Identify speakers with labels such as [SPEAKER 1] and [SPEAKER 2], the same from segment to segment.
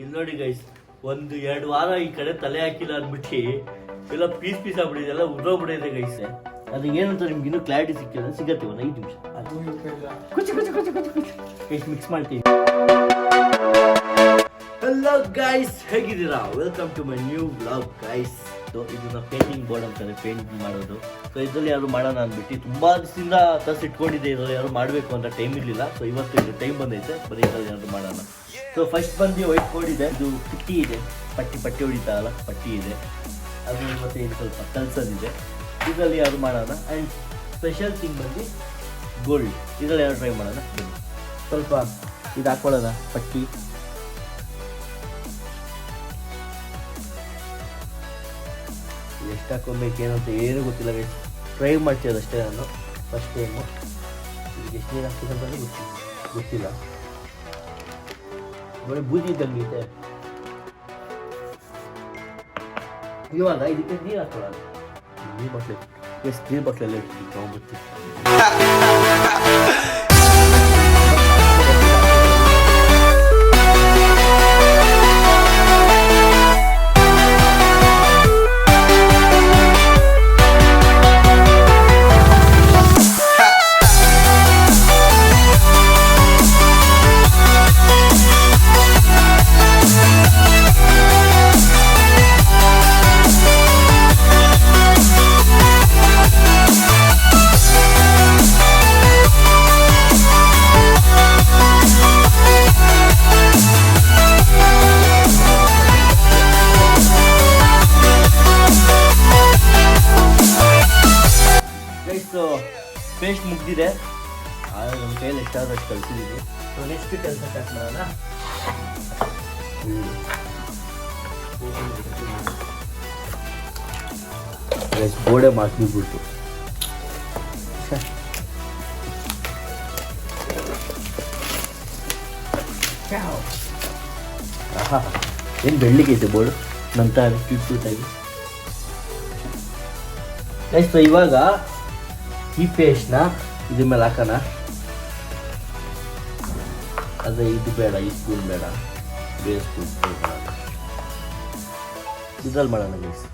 [SPEAKER 1] ಇಲ್ಲಿ ನೋಡಿ ಗೈಸ್, 1-2 ವಾರ ಈ ಕಡೆ ತಲೆ ಹಾಕಿಲ್ಲ ಅಂದ್ಬಿಟ್ಟು ಎಲ್ಲ ಪೀಸ್ ಆಗ್ಬಿಟ್ಟಿದೆ, ಎಲ್ಲ ಉದ್ರೋಗ್ಬಿಟ್ಟಿದೆ ಗೈಸ್. ಅದು ಏನಂತ ನಿಮ್ಗೆ ಇನ್ನೂ ಕ್ಲಾರಿಟಿ ಸಿಕ್ಕಿದ್ರೆ ಸಿಗತ್ತೆ ಒಂದು 5 ನಿಮಿಷ. ಎಷ್ಟು ಮಿಕ್ಸ್ ಮಾಡ್ತೀವಿ. ಹಲೋ ಗೈಸ್, ಹೇಗಿದ್ದೀರಾ? Welcome to my new vlog guys. ಇದನ್ನ ಪೇಂಟಿಂಗ್ ಬೋರ್ಡ್ ಅಂತಾರೆ, ಪೇಂಟ್ ಮಾಡೋದು. ಸೊ ಇದರಲ್ಲಿ ಯಾರು ಮಾಡೋಣ ಅಂದ್ಬಿಟ್ಟು ತುಂಬಾ ದಿವಸದಿಂದ ಇಟ್ಕೊಂಡಿದ್ದೆ, ಇದರಲ್ಲಿ ಯಾರು ಮಾಡಬೇಕು ಅಂತ ಟೈಮ್ ಇರಲಿಲ್ಲ. ಸೊ ಇವತ್ತು ಇದು ಟೈಮ್ ಬಂದೈತೆ, ಬರೀ ಇದರಲ್ಲಿ ಯಾರು ಮಾಡೋಣ. ಸೊ ಫಸ್ಟ್ ಬಂದು ವೈಟ್ ಬೋರ್ಡ್ ಇದೆ, ಇದು ಪಟ್ಟಿ ಇದೆ, ಪಟ್ಟಿ ಹೊಡಿತಾರಲ್ಲ ಪಟ್ಟಿ ಇದೆ, ಅದು ಮತ್ತೆ ಇದು ಸ್ವಲ್ಪ ಕಲ್ಸೋದಿದೆ. ಇದರಲ್ಲಿ ಯಾರು ಮಾಡೋಣ. ಆ್ಯಂಡ್ ಸ್ಪೆಷಲ್ ಥಿಂಗ್ ಬಂದು ಗೋಲ್ಡ್, ಇದರಲ್ಲಿ ಯಾರು ಟ್ರೈ ಮಾಡೋಣ. ಬನ್ನಿ ಸ್ವಲ್ಪ ಇದು ಹಾಕೊಳ್ಳೋಣ ಪಟ್ಟಿ. ಎಷ್ಟು ಹಾಕೊಬೇಕು ಏನಂತ ಏನೂ ಗೊತ್ತಿಲ್ಲ ಗೈಸ್, ಟ್ರೈ ಮಾಡ್ತೀವಿ ಅಷ್ಟೇ. ನಾನು ಫಸ್ಟ್ ಟೈಮು ಈಗ ಎಷ್ಟು ನೀರು ಹಾಕ್ಬೇಕಂತಲೇ ಗೊತ್ತಿಲ್ಲ. ನೋಡಿ ಬೂದಿ ಇದ್ದಂಗೆ ಇದೆ. ಇವಾಗ ಇದಕ್ಕೆ ನೀರು ಹಾಕೊಳ್ಳೋದು. ನೀರು ಬಟ್ಲೆ ಎಷ್ಟು ನೀರು ಬಟ್ಲೆಲ್ಲ ಇಟ್ಟು ತೊಗೊಂಡ್ಬರ್ತೀವಿ. ಪೇಸ್ಟ್ ಮುಗ್ದಿದೆ, ನಮ್ಮ ಕೈಯಲ್ಲಿ ಎಷ್ಟಾದಷ್ಟು ಕಳಿಸಿದ್ದೀವಿ. ಸೊ ನೆಕ್ಸ್ಟ್ ಕೆಲಸ ಸ್ಟಾರ್ಟ್ ಮಾಡೋಣ. ಬೋರ್ಡೆ ಮಾಡ್ಬಿಟ್ಟು ಏನು ಬೆಳ್ಳಿಗೆ ಐತೆ ಬೋರ್ಡು ನಂತರ ಕ್ಯೂಟಾಗಿ. ಸೊ ಇವಾಗ ಈ ಪೇಸ್ಟ್ನ ಇದ್ರ ಮೇಲೆ ಹಾಕೋಣ. ಅದೇ ಇದು ಬೇಡ, ಈ ಸ್ಪೂನ್ ಬೇಡ, ಬೇರೆ ಸ್ಪೂನ್ ಇದ್ರಲ್ಲಿ ಮಾಡೋಣ ಗೈಸ್.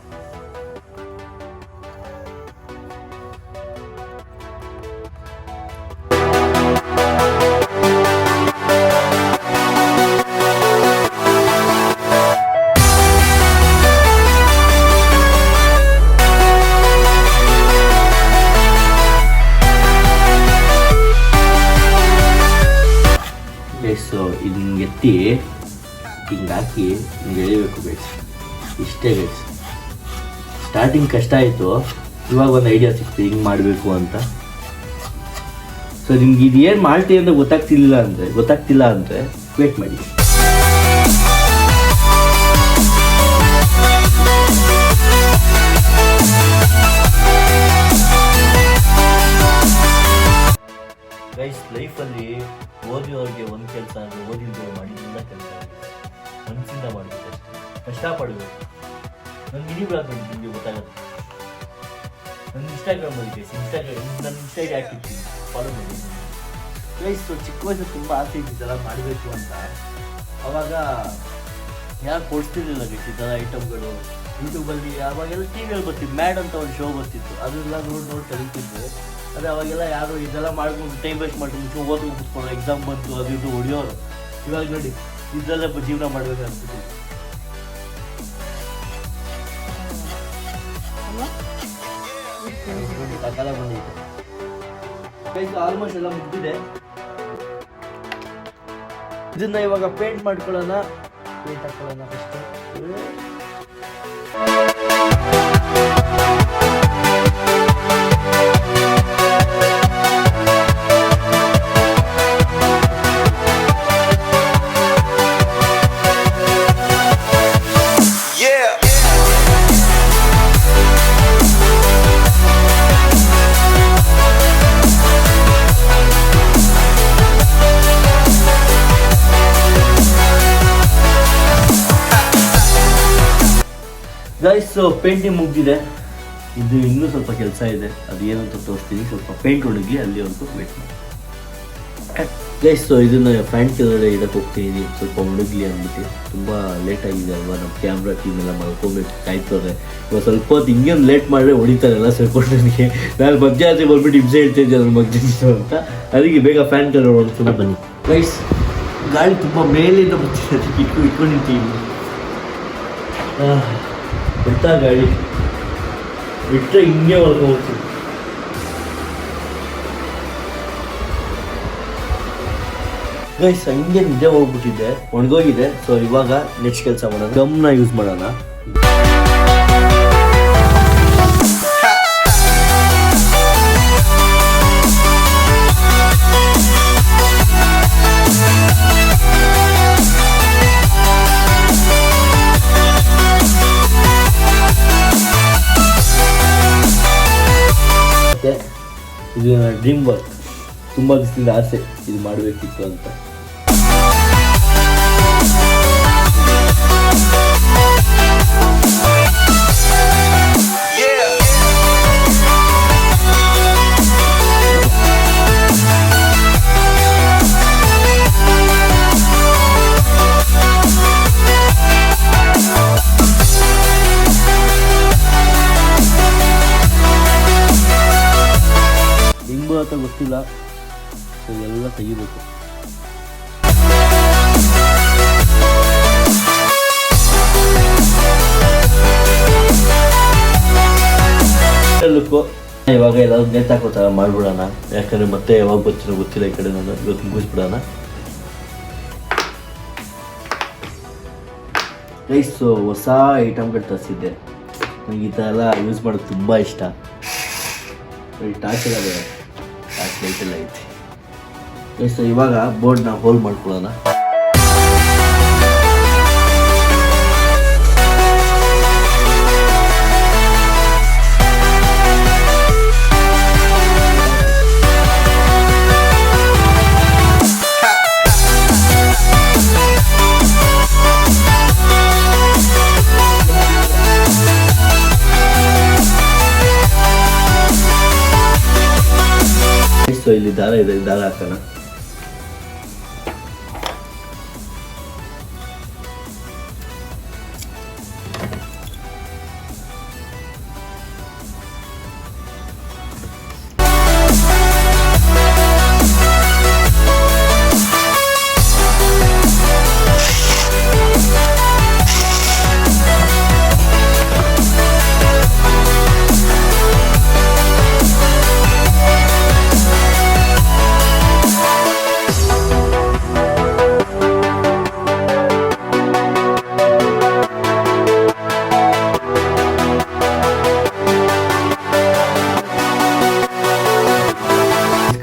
[SPEAKER 1] ಸೊ ಇದನ್ನ ಎತ್ತಿ ಹಿಂಗೆ ಹಾಕಿ ಹಿಂಗೆ ಎಳಿಬೇಕು ಗೈಸ್. ಇಷ್ಟೇ ಗೈಸ್. ಸ್ಟಾರ್ಟಿಂಗ್ ಕಷ್ಟ ಆಯಿತು, ಇವಾಗ ಒಂದು ಐಡಿಯಾ ಸಿಕ್ತು ಹಿಂಗೆ ಮಾಡಬೇಕು ಅಂತ. ಸೊ ನಿಮ್ಗೆ ಇದು ಏನು ಮಾಡ್ತೀವಿ ಅಂತ ಗೊತ್ತಾಗ್ತಿಲ್ಲ ಅಂದರೆ ವೇಟ್ ಮಾಡಿ. ಗೈಸ್, ಲೈಫಲ್ಲಿ ಓದಿದವ್ರಿಗೆ ಒಂದು ಕೆಲಸ ಅಂದರೆ ಓದಿಲ್ದವ್ರು ಮಾಡಿದ್ರಿಂದ ಕೆಲಸ ಮನಸ್ಸಿಂದ ಮಾಡಬೇಕು, ಅಷ್ಟೇ ಕಷ್ಟಪಡಬೇಕು. ನನ್ನ ಮಿನಿ ಬ್ಲಾಗ್ ಮಾಡಿ ನಿಮಗೆ ಗೊತ್ತಾಗುತ್ತೆ. ನನ್ನ ಇನ್ಸ್ಟಾಗ್ರಾಮ್ ಬಂದಿದೆ, ನನ್ನ ಇನ್ಸ್ಟಾಗ್ರಾಮ್ ಹಾಕಿರ್ತೀನಿ, ಫಾಲೋ ಮಾಡಿ ಗೈಸ್. ಚಿಕ್ಕ ವಯಸ್ಸು ತುಂಬ ಆಸೆ ಇದ್ದಿದ್ದೆಲ್ಲ ಮಾಡಬೇಕು ಅಂತ. ಅವಾಗ ಯಾರು ಕೊಡ್ತಿರ್ಲಿಲ್ಲ ಗೈಸ್ ಈ ಥರ ಐಟಮ್ಗಳು. ಯೂಟ್ಯೂಬಲ್ಲಿ ಅವಾಗೆಲ್ಲ ಟಿ ವಿಯಲ್ಲಿ ಬರ್ತಿತ್ತು, ಮ್ಯಾಡ್ ಅಂತ ಒಂದು ಶೋ ಬರ್ತಿತ್ತು, ಅದೆಲ್ಲ ನೋಡಿ ಕಲಿತಿದ್ರು. ಅದೇ ಅವಾಗೆಲ್ಲ ಯಾರು ಇದೆಲ್ಲ ಮಾಡ್ಕೊಂಡು ಟೈಮ್ ವೇಸ್ಟ್ ಮಾಡ್ಕೊಂಡು ಓದ್ಕೊಂಡು ಕೂತ್ಕೊಂಡು ಎಕ್ಸಾಮ್ ಬಂತು ಅದು ಇದು ಹೊಡಿಯೋರು. ಇವಾಗ ನೋಡಿ ಇದರಲ್ಲೇ ಜೀವನ ಮಾಡ್ಬೇಕು ಅನ್ಸುತ್ತೆ. ಕಾಲ ಬಂದೈತೆ ಆಲ್ಮೋಸ್ಟ್ ಎಲ್ಲ ಮುಗ್ದಿದೆ. ಇದನ್ನ ಇವಾಗ ಪೇಂಟ್ ಮಾಡ್ಕೊಳ್ಳೋಣ, ಪೇಂಟ್ ಹಾಕೊಳ್ಳೋಣ ಫಸ್ಟ್. ಗೈಸ್, ಪೇಂಟಿಂಗ್ ಮುಗ್ದಿದೆ. ಇದು ಇನ್ನೂ ಸ್ವಲ್ಪ ಕೆಲಸ ಇದೆ, ಅದು ಏನಂತ ತೋರಿಸ್ತೀನಿ. ಸ್ವಲ್ಪ ಪೇಂಟ್ ಹೊಡಗಿ ಅಲ್ಲಿವರೆಗೂ ವೇಟ್ ಮಾಡಿ. ಗೈಸ್ ಸೊ ಇದನ್ನು ಫ್ಯಾಂಟ್ ಕೆಳಗಡೆ ಇಡಕ್ಕೆ ಹೋಗ್ತೀನಿ, ಸ್ವಲ್ಪ ಮುಳುಗಲಿ ಅಂದ್ಬಿಟ್ಟು. ತುಂಬ ಲೇಟ್ ಆಗಿದೆ ಅಲ್ವಾ, ನಮ್ಮ ಕ್ಯಾಮ್ರಾ ಟೀಮ್ ಎಲ್ಲ ಮಲ್ಕೋಬೇಕು ಕಾಯ್ತವ್ರೆ. ಇವಾಗ ಸ್ವಲ್ಪ ಹೊತ್ತು ಹಿಂಗೆ ಲೇಟ್ ಮಾಡಿದ್ರೆ ಹೊಡಿತಾರೆ ಎಲ್ಲ ಸೇರ್ಕೊಂಡು ನನಗೆ. ನಾನು ಮಧ್ಯರಾತ್ರಿ ಬಂದ್ಬಿಟ್ಟು ಹಿಂಸೆ ಹೇಳ್ತಿದ್ದೆ ನನ್ನ ಮಧ್ಯ ಅಂತ, ಅದಕ್ಕೆ ಬೇಗ ಫ್ಯಾನ್ ಕೆಳಗಡೆ ಹೊಡ್ಕೊಂಡು ಬನ್ನಿ. ಗೈಸ್ ಗಾಳಿ ತುಂಬ ಮೇಲಿಂದ ಬರ್ತಿದೆ, ಅದಕ್ಕೆ ಇಟ್ಕೊಂಡಿರ್ತೀವಿ. ಬಿಡ್ತಾ ಗಾಳಿ ಬಿಟ್ಟರೆ ಹಿಂಗೆ ಹೊರ್ಕೊಂಡ್ಬಿಡ್ತೀವಿ. ಗೈಸ್ ಹಂಗೆ ನಿದ್ದೆ ಹೋಗ್ಬಿಟ್ಟಿದ್ದೆ, ಒಣಗೋಗಿದೆ. ಸೊ ಇವಾಗ ನೆಕ್ಸ್ಟ್ ಕೆಲಸ ಮಾಡೋಣ, ಗಮ್ನ ಯೂಸ್ ಮಾಡೋಣ. ಮತ್ತೆ ಇದು ನನ್ನ ಡ್ರೀಮ್ ವರ್ಕ್, ತುಂಬ ದಿವಸದಿಂದ ಆಸೆ ಇದು ಮಾಡಬೇಕಿತ್ತು ಅಂತ. ಹೆಂಗು ಅಂತ ಗೊತ್ತಿಲ್ಲ, ಸೊ ಎಲ್ಲ ತೆಗಿಬೇಕು. ಲುಕ್ಕು ಇವಾಗ ಎಲ್ಲರೂ ನೇತಾಕೋ ಥರ ಮಾಡ್ಬಿಡೋಣ, ಯಾಕಂದರೆ ಮತ್ತೆ ಯಾವಾಗ ಬರ್ತೀನೋ ಗೊತ್ತಿಲ್ಲ ಈ ಕಡೆ. ನಾನು ಇವತ್ತು ಮುಗಿಸ್ಬಿಡೋಣ. ಗೈಸ್ ಹೊಸ ಐಟಮ್ಗಳು ತರಿಸಿದ್ದೆ, ನನಗೆ ಈ ಥರ ಎಲ್ಲ ಯೂಸ್ ಮಾಡೋದು ತುಂಬ ಇಷ್ಟ. ಈ ಟಾರ್ಚ್ ಎಲ್ಲ ಬೇರೆ, ಟಾರ್ಚ್ ಲೈಟ್ ಎಲ್ಲ ಐತಿ. ಗೈಸ್ ಇವಾಗ ಬೋರ್ಡ್ನ ಹೋಲ್ ಮಾಡ್ಕೊಳ್ಳೋಣ. ಸೊ ಇಲ್ಲಿ ದಾರ ಇದೆ, ದಾರ ಹಾಕೋಣ.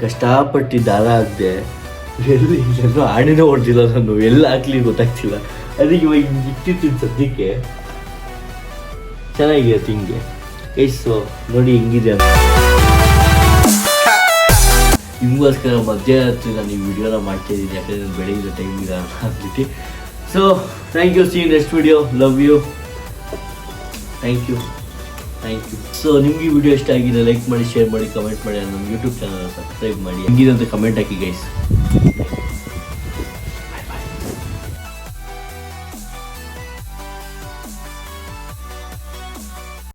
[SPEAKER 1] ಕಷ್ಟಪಟ್ಟು ದಾರ ಹಾಕಿದೆ, ಎಲ್ಲೂ ಆಣಿನೇ ಹೊಡೆದಿಲ್ಲ ನಾನು, ಎಲ್ಲ ಹಾಕ್ಲಿ ಗೊತ್ತಾಗ್ತಿಲ್ಲ. ಅದಕ್ಕೆ ಇವಾಗ ಇಟ್ಟಿರ್ತೀನಿ ಸದ್ಯಕ್ಕೆ. ಚೆನ್ನಾಗಿದೆ ಹಿಂಗೆ. ಸೊ ನೋಡಿ ಹೆಂಗಿದೆ ಅಂತ. ನಿಮಗೋಸ್ಕರ ಮಧ್ಯರಾತ್ರಿ ನಾನು ಈ ವಿಡಿಯೋನ ಮಾಡ್ತಾಯಿದ್ದೀನಿ, ಯಾಕಂದರೆ ನಾನು ಬೆಳಗ್ಗೆ ಟೈಮ್ ಇಲ್ಲ ಅಂದ್ಬಿಟ್ಟು. So thank you, see next video, love you, thank you. So ನಿಮ್ಗೆ ಈ ವಿಡಿಯೋ ಇಷ್ಟ ಆಗಿದೆ, ಲೈಕ್ ಮಾಡಿ, ಶೇರ್ ಮಾಡಿ, ಕಮೆಂಟ್ ಮಾಡಿ, ನಮ್ಮ ಯೂಟ್ಯೂಬ್ ಚಾನಲ್ ಸಬ್ಸ್ಕ್ರೈಬ್ ಮಾಡಿ. ಹೆಂಗಿದೆ ಅಂತ ಕಮೆಂಟ್ ಹಾಕಿ ಗೈಸ್.